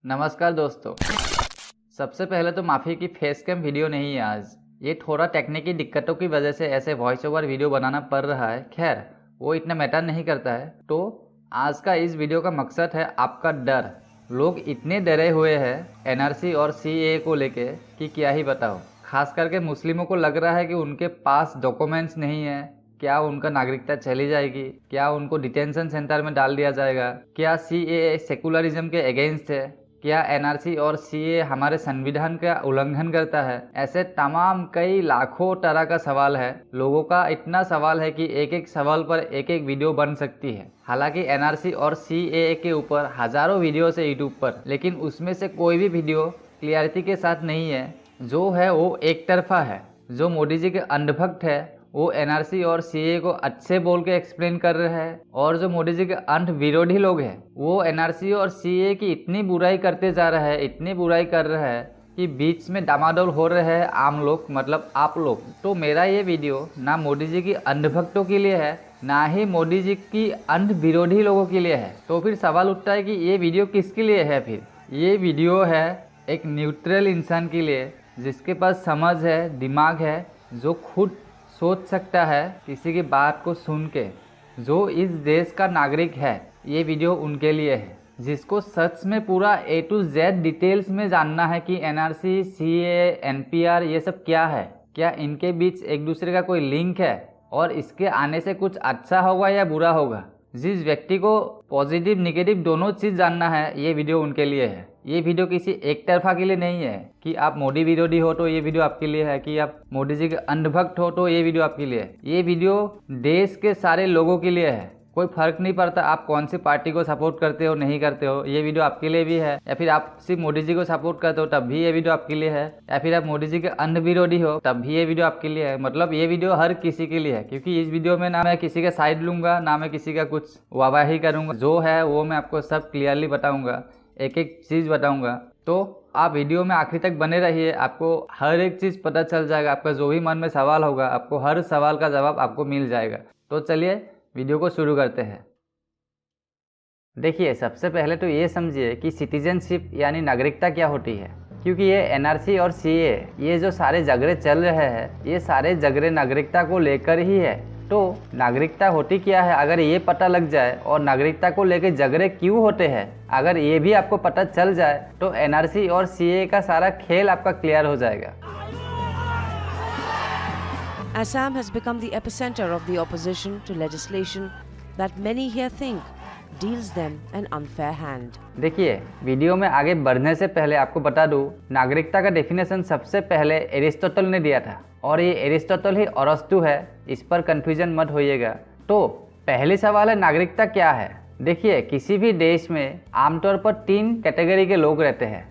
नमस्कार दोस्तों। सबसे पहले तो माफ़ी की फेस कैम वीडियो नहीं है आज। ये थोड़ा टेक्निकी दिक्कतों की वजह से ऐसे वॉइस ओवर वीडियो बनाना पड़ रहा है। खैर वो इतना मैटर नहीं करता है। तो आज का इस वीडियो का मकसद है आपका डर। लोग इतने डरे हुए हैं एनआरसी और सीएए को लेके कि क्या ही बताओ। खास करके मुस्लिमों को लग रहा है कि उनके पास डॉक्यूमेंट्स नहीं है, क्या उनका नागरिकता चली जाएगी, क्या उनको डिटेंशन सेंटर में डाल दिया जाएगा, क्या सीएए सेकुलरिज्म के अगेंस्ट है, क्या एनआरसी और सीए हमारे संविधान का उल्लंघन करता है। ऐसे तमाम कई लाखों तरह का सवाल है। लोगों का इतना सवाल है कि एक एक सवाल पर एक एक वीडियो बन सकती है। हालांकि एनआरसी और सीएए के ऊपर हजारों वीडियोस है यूट्यूब पर, लेकिन उसमें से कोई भी वीडियो क्लियरिटी के साथ नहीं है। जो है वो एक तरफा है। जो मोदी जी के अंधभक्त है वो एनआरसी और सीए को अच्छे बोल के एक्सप्लेन कर रहे हैं, और जो मोदी जी के अंध विरोधी लोग हैं वो एनआरसी और सीए की इतनी बुराई करते जा रहे हैं, इतनी बुराई कर रहे हैं कि बीच में डामाडोल हो रहे हैं आम लोग, मतलब आप लोग। तो मेरा ये वीडियो ना मोदी जी की अंधभक्तों के लिए है, ना ही मोदी जी की अंध विरोधी लोगों के लिए है। तो फिर सवाल उठता है कि ये वीडियो किसके लिए है। फिर ये वीडियो है एक न्यूट्रल इंसान के लिए, जिसके पास समझ है, दिमाग है, जो खुद सोच सकता है किसी की बात को सुन के, जो इस देश का नागरिक है। ये वीडियो उनके लिए है जिसको सच में पूरा A to Z डिटेल्स में जानना है कि एनआरसी, सीए, एनपीआर ये सब क्या है, क्या इनके बीच एक दूसरे का कोई लिंक है और इसके आने से कुछ अच्छा होगा या बुरा होगा। जिस व्यक्ति को पॉजिटिव निगेटिव दोनों चीज़ जानना है, ये वीडियो उनके लिए है। ये वीडियो किसी एक तरफा के लिए नहीं है कि आप मोदी विरोधी हो तो ये वीडियो आपके लिए है, कि आप मोदी जी के अंधभक्त हो तो ये वीडियो आपके लिए है। ये वीडियो देश के सारे लोगों के लिए है। कोई फर्क नहीं पड़ता आप कौन सी पार्टी को सपोर्ट करते हो, नहीं करते हो, ये वीडियो आपके लिए भी है। या फिर आप सिर्फ मोदी जी को सपोर्ट करते हो तब भी ये वीडियो आपके लिए है। या फिर आप मोदी जी के अंध विरोधी हो तब भी ये वीडियो आपके लिए है। मतलब ये वीडियो हर किसी के लिए है, क्योंकि इस वीडियो में ना मैं किसी का साइड लूंगा, ना मैं किसी का कुछ वाहवाही करूंगा। जो है वो मैं आपको सब क्लियरली बताऊंगा, एक एक चीज़ बताऊंगा। तो आप वीडियो में आखिर तक बने रहिए, आपको हर एक चीज़ पता चल जाएगा। आपका जो भी मन में सवाल होगा, आपको हर सवाल का जवाब आपको मिल जाएगा। तो चलिए वीडियो को शुरू करते हैं। देखिए, सबसे पहले तो ये समझिए कि सिटीजनशिप यानी नागरिकता क्या होती है, क्योंकि ये एनआरसी और सीए ये जो सारे झगड़े चल रहे हैं, ये सारे झगड़े नागरिकता को लेकर ही है। तो नागरिकता होती क्या है अगर ये पता लग जाए, और नागरिकता को लेकर झगड़े क्यों होते हैं अगर ये भी आपको पता चल जाए, तो एनआरसी और सीए का सारा खेल आपका क्लियर हो जाएगा। Assam has become the epicenter of the opposition to legislation that many here think deals them an unfair hand. देखिए, वीडियो में आगे बढ़ने से पहले आपको बता दूं, नागरिकता का डेफिनेशन सबसे पहले एरिस्टोटल ने दिया था, और ये एरिस्टोटल ही अरस्तु है, इस पर कंफ्यूजन मत होइएगा। तो पहली सवाल है नागरिकता क्या है। देखिए, किसी भी देश में आमतौर पर 3 कैटेगरी के लोग रहते हैं।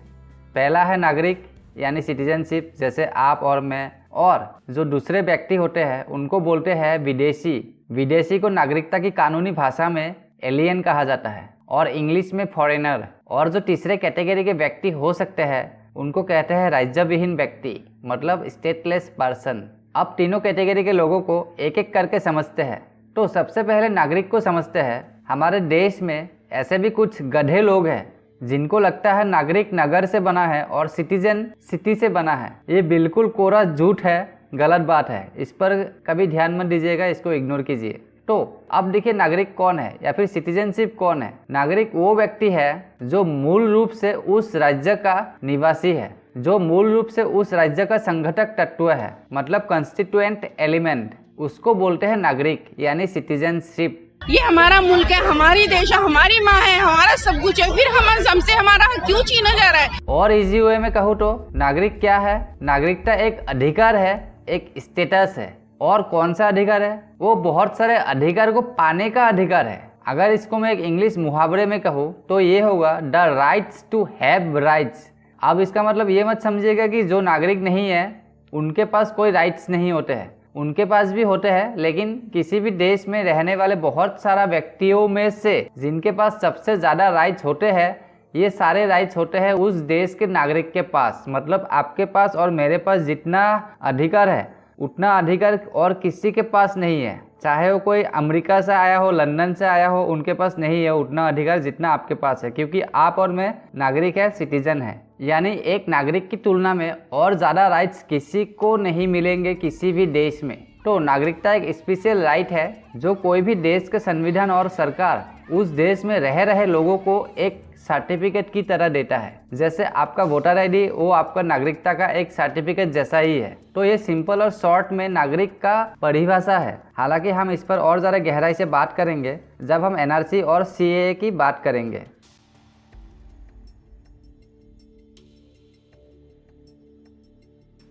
पहला है नागरिक यानी सिटीजनशिप, जैसे आप और मैं, और जो दूसरे व्यक्ति होते हैं उनको बोलते हैं विदेशी। विदेशी को नागरिकता की कानूनी भाषा में एलियन कहा जाता है, और इंग्लिश में फॉरेनर। और जो तीसरे कैटेगरी के व्यक्ति हो सकते हैं उनको कहते हैं राज्य विहीन व्यक्ति, मतलब स्टेटलेस पर्सन। अब तीनों कैटेगरी के लोगों को एक एक करके समझते हैं। तो सबसे पहले नागरिक को समझते हैं। हमारे देश में ऐसे भी कुछ गधे लोग हैं जिनको लगता है नागरिक नगर से बना है और सिटीजन सिटी से बना है। ये बिल्कुल कोरा झूठ है, गलत बात है। इस पर कभी ध्यान मत दीजिएगा, इसको इग्नोर कीजिए। तो अब देखिए, नागरिक कौन है या फिर सिटीजनशिप कौन है। नागरिक वो व्यक्ति है जो मूल रूप से उस राज्य का निवासी है, जो मूल रूप से उस राज्य का संघटक तत्व है, मतलब कंस्टिट्यूएंट एलिमेंट, उसको बोलते हैं नागरिक यानी सिटीजनशिप। ये हमारा मुल्क है, हमारी देश है, हमारी माँ है, हमारा सब कुछ है, फिर हमसे हमारा क्यों छीना जा रहा है। और इजी वे में कहूँ तो नागरिक क्या है। नागरिकता एक अधिकार है, एक स्टेटस है। और कौन सा अधिकार है? वो बहुत सारे अधिकार को पाने का अधिकार है। अगर इसको मैं एक इंग्लिश मुहावरे में कहूँ तो ये होगा the rights to have rights. अब इसका मतलब ये मत समझिएगा कि जो नागरिक नहीं है उनके पास कोई राइट्स नहीं होते हैं, उनके पास भी होते हैं। लेकिन किसी भी देश में रहने वाले बहुत सारा व्यक्तियों में से जिनके पास सबसे ज़्यादा राइट्स होते हैं, ये सारे राइट्स होते हैं उस देश के नागरिक के पास। मतलब आपके पास और मेरे पास जितना अधिकार है उतना अधिकार और किसी के पास नहीं है। चाहे वो कोई अमेरिका से आया हो, लंदन से आया हो, उनके पास नहीं है उतना अधिकार जितना आपके पास है, क्योंकि आप और मैं नागरिक है, सिटीजन है। यानी एक नागरिक की तुलना में और ज़्यादा राइट्स किसी को नहीं मिलेंगे किसी भी देश में। तो नागरिकता एक स्पेशल राइट है जो कोई भी देश के संविधान और सरकार उस देश में रह रहे लोगों को एक सर्टिफिकेट की तरह देता है। जैसे आपका वोटर आईडी वो आपका नागरिकता का एक सर्टिफिकेट जैसा ही है। तो ये सिंपल और शॉर्ट में नागरिक का परिभाषा है। हालांकि हम इस पर और ज़्यादा गहराई से बात करेंगे जब हम एनआरसी और सीएए की बात करेंगे।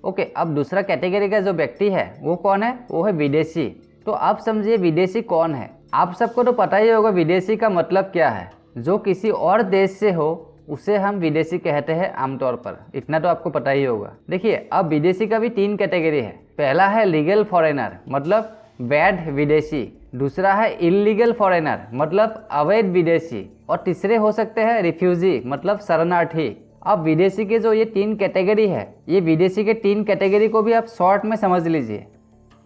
ओके, अब दूसरा कैटेगरी का जो व्यक्ति है वो कौन है? वो है विदेशी। तो आप समझिए विदेशी कौन है। आप सबको तो पता ही होगा विदेशी का मतलब क्या है। जो किसी और देश से हो उसे हम विदेशी कहते हैं आमतौर पर, इतना तो आपको पता ही होगा। देखिए, अब विदेशी का भी 3 कैटेगरी है। पहला है लीगल फॉरेनर मतलब वैध विदेशी, दूसरा है इलीगल फॉरेनर मतलब अवैध विदेशी, और तीसरे हो सकते हैं रिफ्यूजी मतलब शरणार्थी। अब विदेशी के जो ये 3 कैटेगरी है, ये विदेशी के 3 कैटेगरी को भी आप शॉर्ट में समझ लीजिए।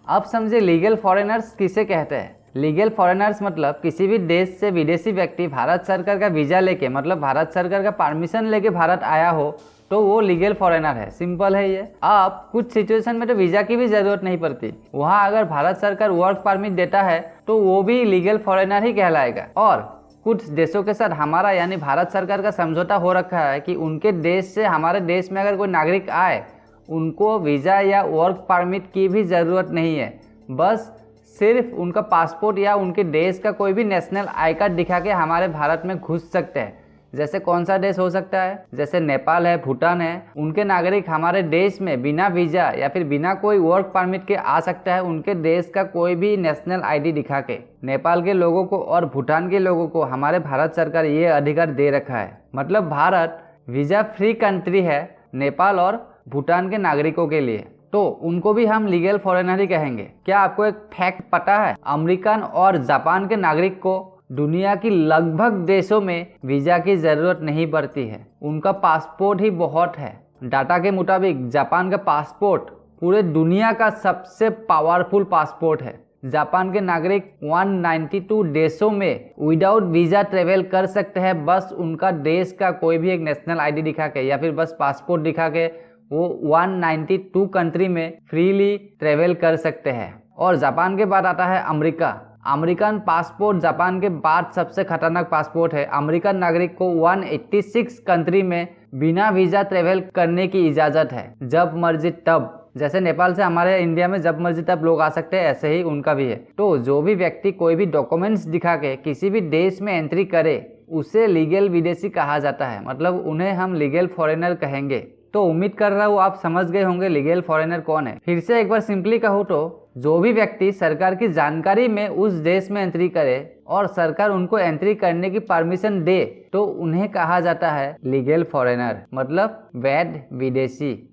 अब समझिए लीगल फॉरेनर्स किसे कहते हैं। लीगल फॉरेनर्स मतलब किसी भी देश से विदेशी व्यक्ति भारत सरकार का वीज़ा लेके मतलब भारत सरकार का परमिशन लेके भारत आया हो तो वो लीगल फॉरेनर है। सिंपल है ये। अब कुछ सिचुएशन में तो वीज़ा की भी ज़रूरत नहीं पड़ती, वहाँ अगर भारत सरकार वर्क परमिट देता है तो वो भी लीगल फॉरेनर ही कहलाएगा। और कुछ देशों के साथ हमारा यानी भारत सरकार का समझौता हो रखा है कि उनके देश से हमारे देश में अगर कोई नागरिक आए उनको वीज़ा या वर्क परमिट की भी ज़रूरत नहीं है, बस सिर्फ उनका पासपोर्ट या उनके देश का कोई भी नेशनल आई कार्ड दिखा के हमारे भारत में घुस सकते हैं। जैसे कौन सा देश हो सकता है? जैसे नेपाल है, भूटान है, उनके नागरिक हमारे देश में बिना वीज़ा या फिर बिना कोई वर्क परमिट के आ सकता है उनके देश का कोई भी नेशनल आईडी दिखा के। नेपाल के लोगों को और भूटान के लोगों को हमारे भारत सरकार ये अधिकार दे रखा है। मतलब भारत वीज़ा फ्री कंट्री है नेपाल और भूटान के नागरिकों के लिए, तो उनको भी हम लीगल फॉरेनर ही कहेंगे। क्या आपको एक फैक्ट पता है? अमेरिकन और जापान के नागरिक को दुनिया की लगभग देशों में वीज़ा की ज़रूरत नहीं पड़ती है, उनका पासपोर्ट ही बहुत है। डाटा के मुताबिक जापान का पासपोर्ट पूरे दुनिया का सबसे पावरफुल पासपोर्ट है। जापान के नागरिक 192 देशों में विदाउट वीज़ा ट्रेवल कर सकते हैं, बस उनका देश का कोई भी एक नेशनल आईडी दिखा के या फिर बस पासपोर्ट दिखा के वो 192 कंट्री में फ्रीली ट्रेवल कर सकते हैं। और जापान के बाद आता है अमेरिका। अमेरिकन पासपोर्ट जापान के बाद सबसे खतरनाक पासपोर्ट है। अमेरिकन नागरिक को 186 कंट्री में बिना वीज़ा ट्रेवल करने की इजाज़त है, जब मर्जी तब। जैसे नेपाल से हमारे इंडिया में जब मर्जी तब लोग आ सकते हैं, ऐसे ही उनका भी है। तो जो भी व्यक्ति कोई भी डॉक्यूमेंट्स दिखा के किसी भी देश में एंट्री करे उसे लीगल विदेशी कहा जाता है, मतलब उन्हें हम लीगल फॉरेनर कहेंगे। तो उम्मीद कर रहा हूँ आप समझ गए होंगे लीगल फॉरेनर कौन है। फिर से एक बार सिंपली कहूँ तो जो भी व्यक्ति सरकार की जानकारी में उस देश में एंट्री करे और सरकार उनको एंट्री करने की परमिशन दे तो उन्हें कहा जाता है लीगल फॉरेनर, मतलब वैध विदेशी।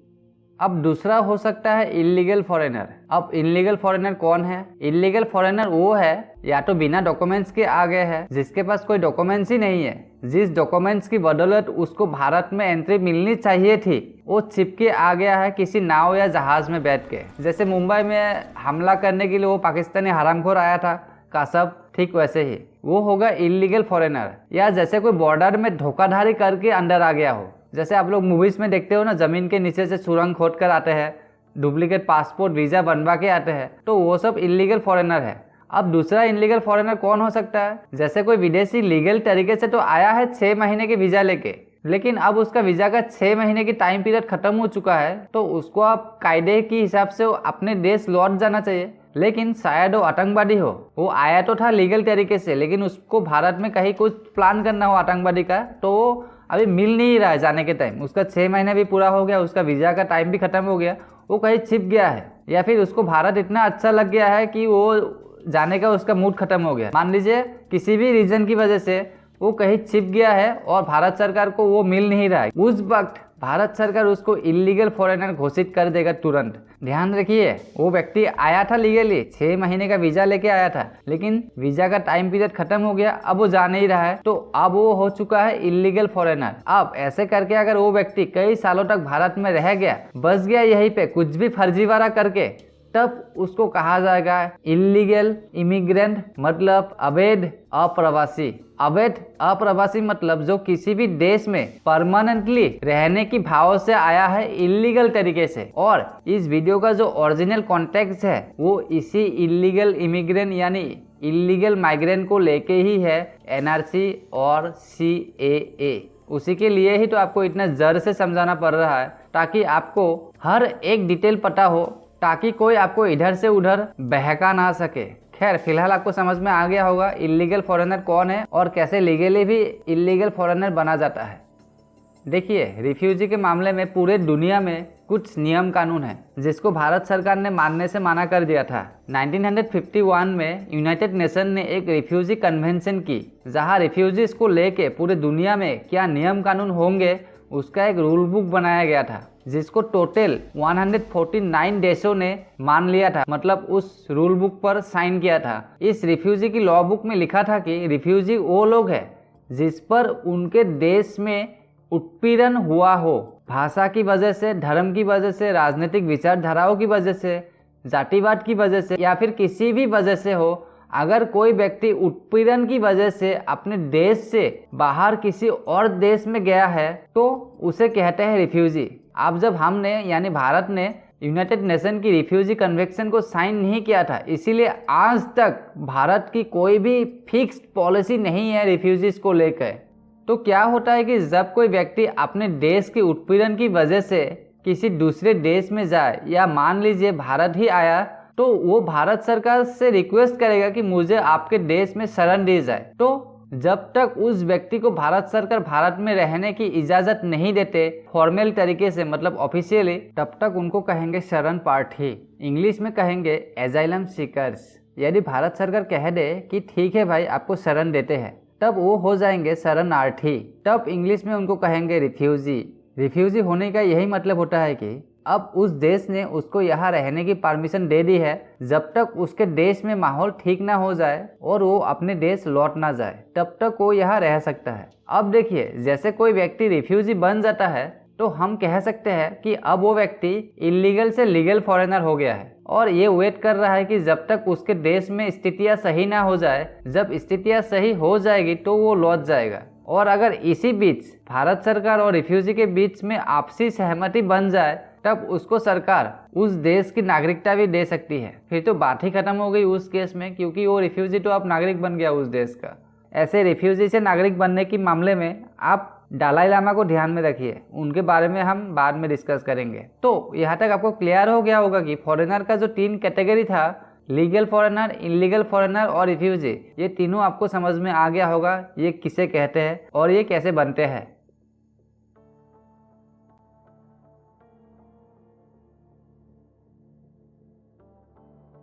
अब दूसरा हो सकता है इलीगल फॉरेनर। अब इलीगल फॉरेनर कौन है? इलीगल फॉरेनर वो है या तो बिना डॉक्यूमेंट्स के आ गए हैं, जिसके पास कोई डॉक्यूमेंट्स ही नहीं है, जिस डॉक्यूमेंट्स की बदौलत उसको भारत में एंट्री मिलनी चाहिए थी वो छिप के आ गया है किसी नाव या जहाज में बैठ के। जैसे मुंबई में हमला करने के लिए वो पाकिस्तानी हरामखोर आया था कासब, ठीक वैसे ही वो होगा इलीगल फॉरेनर। या जैसे कोई बॉर्डर में धोखाधड़ी करके अंदर आ गया हो, जैसे आप लोग मूवीज में देखते हो ना, जमीन के नीचे से सुरंग खोद कर आते हैं, डुप्लीकेट पासपोर्ट वीजा बनवा के आते हैं, तो वो सब इलीगल फॉरेनर है। अब दूसरा इलीगल फॉरेनर कौन हो सकता है? जैसे कोई विदेशी लीगल तरीके से तो आया है 6 महीने के वीजा लेके, लेकिन अब उसका वीजा का 6 महीने की टाइम पीरियड खत्म हो चुका है, तो उसको अब कायदे के हिसाब से अपने देश लौट जाना चाहिए। लेकिन शायद वो आतंकवादी हो, वो आया तो था लीगल तरीके से, लेकिन उसको भारत में कहीं कुछ प्लान करना हो आतंकवादी का, तो वो अभी मिल नहीं रहा है जाने के टाइम। उसका 6 महीने भी पूरा हो गया, उसका वीजा का टाइम भी खत्म हो गया, वो कहीं छिप गया है, या फिर उसको भारत इतना अच्छा लग गया है कि वो जाने का उसका मूड खत्म हो गया। मान लीजिए किसी भी रीजन की वजह से वो कहीं छिप गया है और भारत सरकार को वो मिल नहीं रहा है, उस वक्त भारत सरकार उसको इलीगल फॉरेनर घोषित कर देगा तुरंत। ध्यान रखिए, वो व्यक्ति आया था लीगली, 6 महीने का वीजा लेके आया था, लेकिन वीजा का टाइम पीरियड खत्म हो गया, अब वो जा नहीं रहा है, तो अब वो हो चुका है इलीगल फॉरेनर। अब ऐसे करके अगर वो व्यक्ति कई सालों तक भारत में रह गया, बस गया यहीं पे कुछ भी फर्जीवाड़ा करके, तब उसको कहा जाएगा इलीगल इमिग्रेंट, मतलब अवैध अप्रवासी। अवैध अप्रवासी मतलब जो किसी भी देश में परमानेंटली रहने की भाव से आया है इलीगल तरीके से। और इस वीडियो का जो ओरिजिनल कॉन्टेक्स्ट है वो इसी इलीगल इमिग्रेंट यानी इलीगल माइग्रेंट को लेके ही है, एनआरसी और CAA। उसी के लिए ही तो आपको इतना जर से समझाना पड़ रहा है, ताकि आपको हर एक डिटेल पता हो, ताकि कोई आपको इधर से उधर बहका ना सके। खैर, फिलहाल आपको समझ में आ गया होगा इलीगल फॉरेनर कौन है और कैसे लीगली भी इलीगल फॉरेनर बना जाता है। देखिए, रिफ्यूजी के मामले में पूरे दुनिया में कुछ नियम कानून है जिसको भारत सरकार ने मानने से मना कर दिया था। 1951 में यूनाइटेड नेशन ने एक रिफ्यूजी कन्वेंशन की, जहां रिफ्यूजीज को लेके पूरे दुनिया में क्या नियम कानून होंगे उसका एक रूल बुक बनाया गया था, जिसको टोटल 149 देशों ने मान लिया था, मतलब उस रूल बुक पर साइन किया था। इस रिफ्यूजी की लॉ बुक में लिखा था कि रिफ्यूजी वो लोग हैं जिस पर उनके देश में उत्पीड़न हुआ हो, भाषा की वजह से, धर्म की वजह से, राजनीतिक विचारधाराओं की वजह से, जातिवाद की वजह से या फिर किसी भी वजह से हो। अगर कोई व्यक्ति उत्पीड़न की वजह से अपने देश से बाहर किसी और देश में गया है तो उसे कहते हैं रिफ्यूजी। अब जब हमने यानी भारत ने यूनाइटेड नेशन की रिफ्यूजी कन्वेंशन को साइन नहीं किया था, इसीलिए आज तक भारत की कोई भी फिक्स्ड पॉलिसी नहीं है रिफ्यूजीज को लेकर। तो क्या होता है कि जब कोई व्यक्ति अपने देश के उत्पीड़न की वजह से किसी दूसरे देश में जाए, या मान लीजिए भारत ही आया, तो वो भारत सरकार से रिक्वेस्ट करेगा कि मुझे आपके देश में शरण दी जाए। तो जब तक उस व्यक्ति को भारत सरकार भारत में रहने की इजाजत नहीं देते फॉर्मल तरीके से, मतलब ऑफिशियली, तब तक उनको कहेंगे शरण प्रार्थी। इंग्लिश में कहेंगे एजाइलम सीकर्स। यदि भारत सरकार कह दे कि ठीक है भाई आपको शरण देते हैं, तब वो हो जाएंगे शरणार्थी। तब इंग्लिश में उनको कहेंगे रिफ्यूजी। रिफ्यूजी होने का यही मतलब होता है कि अब उस देश ने उसको यहाँ रहने की परमिशन दे दी है, जब तक उसके देश में माहौल ठीक ना हो जाए और वो अपने देश लौट ना जाए, तब तक वो यहाँ रह सकता है। अब देखिए, जैसे कोई व्यक्ति रिफ्यूजी बन जाता है तो हम कह सकते हैं कि अब वो व्यक्ति इलीगल से लीगल फॉरेनर हो गया है और ये वेट कर रहा है कि जब तक उसके देश में स्थितियां सही ना हो जाए। जब स्थितियां सही हो जाएगी तो वो लौट जाएगा। और अगर इसी बीच भारत सरकार और रिफ्यूजी के बीच में आपसी सहमति बन जाए, तब उसको सरकार उस देश की नागरिकता भी दे सकती है। फिर तो बात ही खत्म हो गई उस केस में, क्योंकि वो रिफ्यूजी तो अब नागरिक बन गया उस देश का। ऐसे रिफ्यूजी से नागरिक बनने के मामले में आप दलाई लामा को ध्यान में रखिए, उनके बारे में हम बाद में डिस्कस करेंगे। तो यहाँ तक आपको क्लियर हो गया होगा कि फॉरेनर का जो 3 कैटेगरी था, लीगल फॉरेनर, इलीगल फॉरेनर और रिफ्यूजी, ये तीनों आपको समझ में आ गया होगा ये किसे कहते हैं और ये कैसे बनते हैं।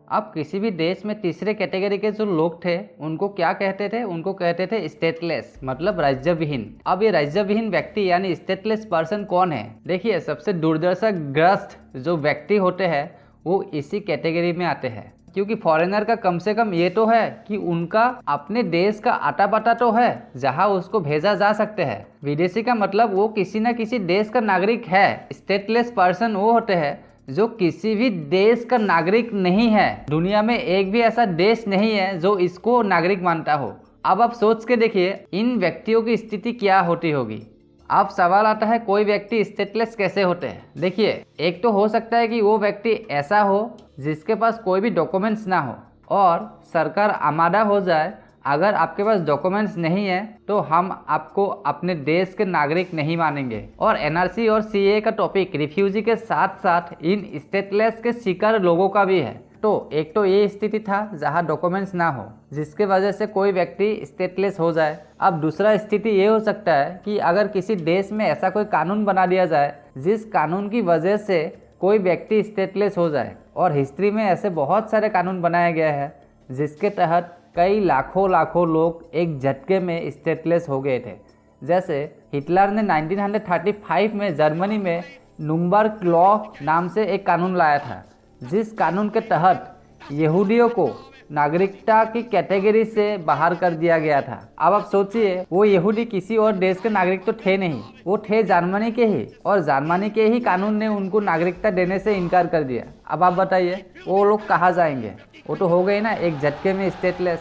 अब किसी भी देश में तीसरे कैटेगरी के जो लोग थे उनको क्या कहते थे? उनको कहते थे स्टेटलेस, मतलब राज्य विहीन। अब ये राज्य विहीन व्यक्ति यानी स्टेटलेस पर्सन कौन है? देखिए, सबसे दुर्दशा ग्रस्त जो व्यक्ति होते हैं वो इसी कैटेगरी में आते हैं, क्योंकि फॉरेनर का कम से कम ये तो है कि उनका अपने देश का आता पता तो है जहां उसको भेजा जा सकते हैं। विदेशी का मतलब वो किसी न किसी देश का नागरिक है। स्टेटलेस पर्सन वो होते हैं जो किसी भी देश का नागरिक नहीं है। दुनिया में एक भी ऐसा देश नहीं है जो इसको नागरिक मानता हो। अब आप सोच के देखिए इन व्यक्तियों की स्थिति क्या होती होगी। अब सवाल आता है, कोई व्यक्ति स्टेटलेस कैसे होते हैं? देखिए, एक तो हो सकता है कि वो व्यक्ति ऐसा हो जिसके पास कोई भी डॉक्यूमेंट्स ना हो और सरकार आमादा हो जाए, अगर आपके पास डॉक्यूमेंट्स नहीं है तो हम आपको अपने देश के नागरिक नहीं मानेंगे। और एनआरसी और सीए का टॉपिक रिफ्यूजी के साथ साथ इन स्टेटलेस के शिकार लोगों का भी है। तो एक तो ये स्थिति था जहां डॉक्यूमेंट्स ना हो, जिसके वजह से कोई व्यक्ति स्टेटलेस हो जाए। अब दूसरा स्थिति ये हो सकता है कि अगर किसी देश में ऐसा कोई कानून बना दिया जाए जिस कानून की वजह से कोई व्यक्ति स्टेटलेस हो जाए। और हिस्ट्री में ऐसे बहुत सारे कानून बनाए गए हैं जिसके तहत कई लाखों लोग एक झटके में स्टेटलेस हो गए थे। जैसे हिटलर ने 1935 में जर्मनी में नुम्बर्ग लॉ नाम से एक कानून लाया था, जिस कानून के तहत यहूदियों को नागरिकता की कैटेगरी से बाहर कर दिया गया था। अब आप सोचिए, वो यहूदी किसी और देश के नागरिक तो थे नहीं, वो थे जर्मनी के ही, और जर्मनी के ही कानून ने उनको नागरिकता देने से इनकार कर दिया। अब आप बताइए वो लोग कहाँ जाएंगे? वो तो हो गई ना एक झटके में स्टेटलेस।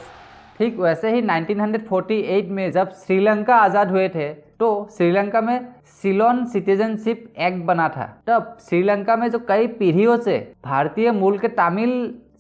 ठीक वैसे ही 1948 में जब श्रीलंका आज़ाद हुए थे तो श्रीलंका में सिलोन सिटीजनशिप एक्ट बना था। तब श्रीलंका में जो कई पीढ़ियों से भारतीय मूल के तमिल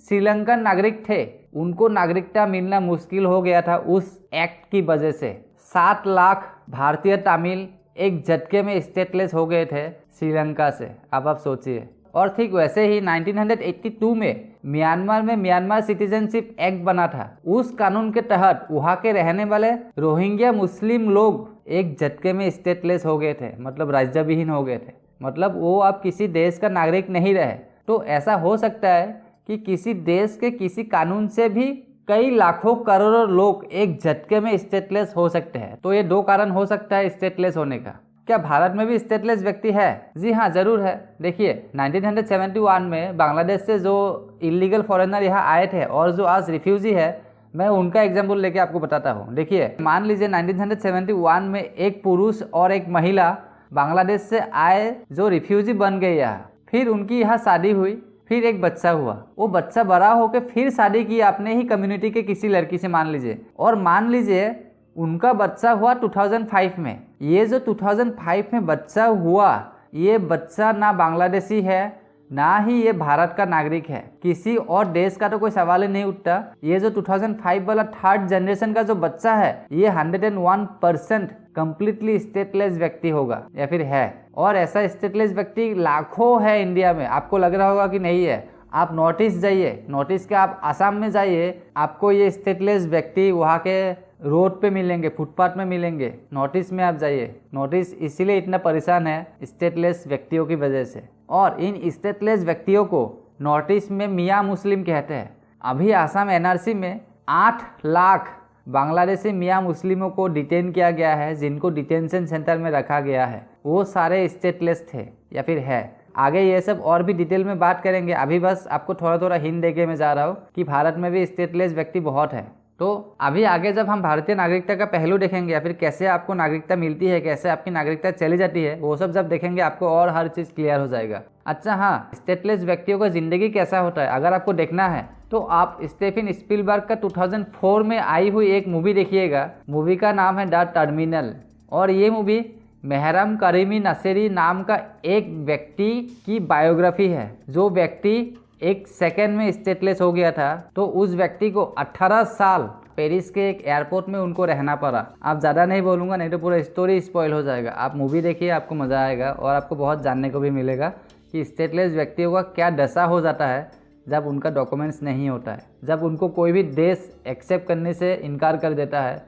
श्रीलंकन नागरिक थे, उनको नागरिकता मिलना मुश्किल हो गया था उस एक्ट की वजह से। 7 लाख भारतीय तमिल एक झटके में स्टेटलेस हो गए थे श्रीलंका से। अब आप सोचिए। और ठीक वैसे ही 1982 में म्यांमार में म्यांमार सिटीजनशिप एक्ट बना था। उस कानून के तहत वहाँ के रहने वाले रोहिंग्या मुस्लिम लोग एक झटके में स्टेटलेस हो गए थे, मतलब राज्यविहीन हो गए थे, मतलब वो अब किसी देश का नागरिक नहीं रहे। तो ऐसा हो सकता है कि किसी देश के किसी कानून से भी कई लाखों करोड़ों लोग एक झटके में स्टेटलेस हो सकते हैं। तो ये 2 कारण हो सकता है स्टेटलेस होने का। क्या भारत में भी स्टेटलेस व्यक्ति है? जी हाँ, जरूर है। देखिए 1971 में बांग्लादेश से जो इलीगल फॉरेनर यहाँ आए थे और जो आज रिफ्यूजी है, मैं उनका एग्जाम्पल लेके आपको बताता हूँ। देखिए मान लीजिए 1971 में एक पुरुष और एक महिला बांग्लादेश से आए जो रिफ्यूजी बन गए यहाँ। फिर उनकी यहाँ शादी हुई, फिर एक बच्चा हुआ। वो बच्चा बड़ा होकर फिर शादी की अपने ही कम्युनिटी के किसी लड़की से मान लीजिए, और मान लीजिए उनका बच्चा हुआ 2005 में। ये जो 2005 में बच्चा हुआ, ये बच्चा ना बांग्लादेशी है ना ही ये भारत का नागरिक है, किसी और देश का तो कोई सवाल ही नहीं उठता। ये जो 2005 वाला 3rd जनरेशन का जो बच्चा है, ये 101% कंप्लीटली स्टेटलेस व्यक्ति होगा या फिर है। और ऐसा स्टेटलेस व्यक्ति लाखों है इंडिया में। आपको लग रहा होगा कि नहीं है। आप नॉर्थ ईस्ट जाइए, नॉर्थ ईस्ट के आप आसाम में जाइए, आपको ये स्टेटलेस व्यक्ति वहाँ के रोड पे मिलेंगे, फुटपाथ में मिलेंगे। नॉर्थ ईस्ट में आप जाइए, नॉर्थ ईस्ट इसीलिए इतना परेशान है स्टेटलेस व्यक्तियों की वजह से। और इन स्टेटलेस व्यक्तियों को नॉर्थ ईस्ट में मियाँ मुस्लिम कहते हैं। अभी आसाम एनआरसी में 8 लाख बांग्लादेशी मियाँ मुस्लिमों को डिटेन किया गया है, जिनको डिटेंशन सेंटर में रखा गया है। वो सारे स्टेटलेस थे या फिर है। आगे ये सब और भी डिटेल में बात करेंगे। अभी बस आपको थोड़ा थोड़ा हिंट देके मैं जा रहा हूँ कि भारत में भी स्टेटलेस व्यक्ति बहुत है। तो अभी आगे जब हम भारतीय नागरिकता का पहलू देखेंगे या फिर कैसे आपको नागरिकता मिलती है, कैसे आपकी नागरिकता चली जाती है, वो सब जब देखेंगे आपको और हर चीज़ क्लियर हो जाएगा। अच्छा हाँ, स्टेटलेस व्यक्तियों का ज़िंदगी कैसा होता है अगर आपको देखना है तो आप स्टीफन स्पीलबर्ग का 2004 में आई हुई एक मूवी देखिएगा। मूवी का नाम है द टर्मिनल। और ये मूवी मेहरम करीमी नसेरी नाम का एक व्यक्ति की बायोग्राफी है। जो व्यक्ति 1 सेकेंड में स्टेटलेस हो गया था, तो उस व्यक्ति को 18 साल पेरिस के एक एयरपोर्ट में उनको रहना पड़ा। आप ज़्यादा नहीं बोलूँगा, नहीं तो पूरा स्टोरी स्पॉइल हो जाएगा। आप मूवी देखिए, आपको मज़ा आएगा और आपको बहुत जानने को भी मिलेगा कि स्टेटलेस व्यक्तियों का क्या दशा हो जाता है जब उनका डॉक्यूमेंट्स नहीं होता है, जब उनको कोई भी देश एक्सेप्ट करने से इनकार कर देता है।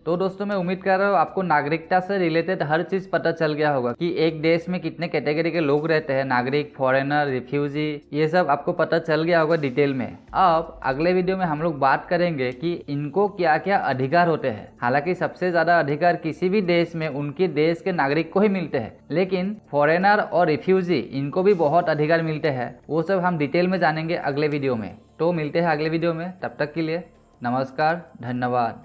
तो दोस्तों मैं उम्मीद कर रहा हूँ आपको नागरिकता से रिलेटेड हर चीज़ पता चल गया होगा कि एक देश में कितने कैटेगरी के लोग रहते हैं, नागरिक, फॉरेनर, रिफ्यूजी, ये सब आपको पता चल गया होगा डिटेल में। अब अगले वीडियो में हम लोग बात करेंगे कि इनको क्या क्या अधिकार होते हैं। हालांकि सबसे ज़्यादा अधिकार किसी भी देश में उनके देश के नागरिक को ही मिलते हैं, लेकिन फॉरेनर और रिफ्यूजी इनको भी बहुत अधिकार मिलते हैं। वो सब हम डिटेल में जानेंगे अगले वीडियो में। तो मिलते हैं अगले वीडियो में, तब तक के लिए नमस्कार, धन्यवाद।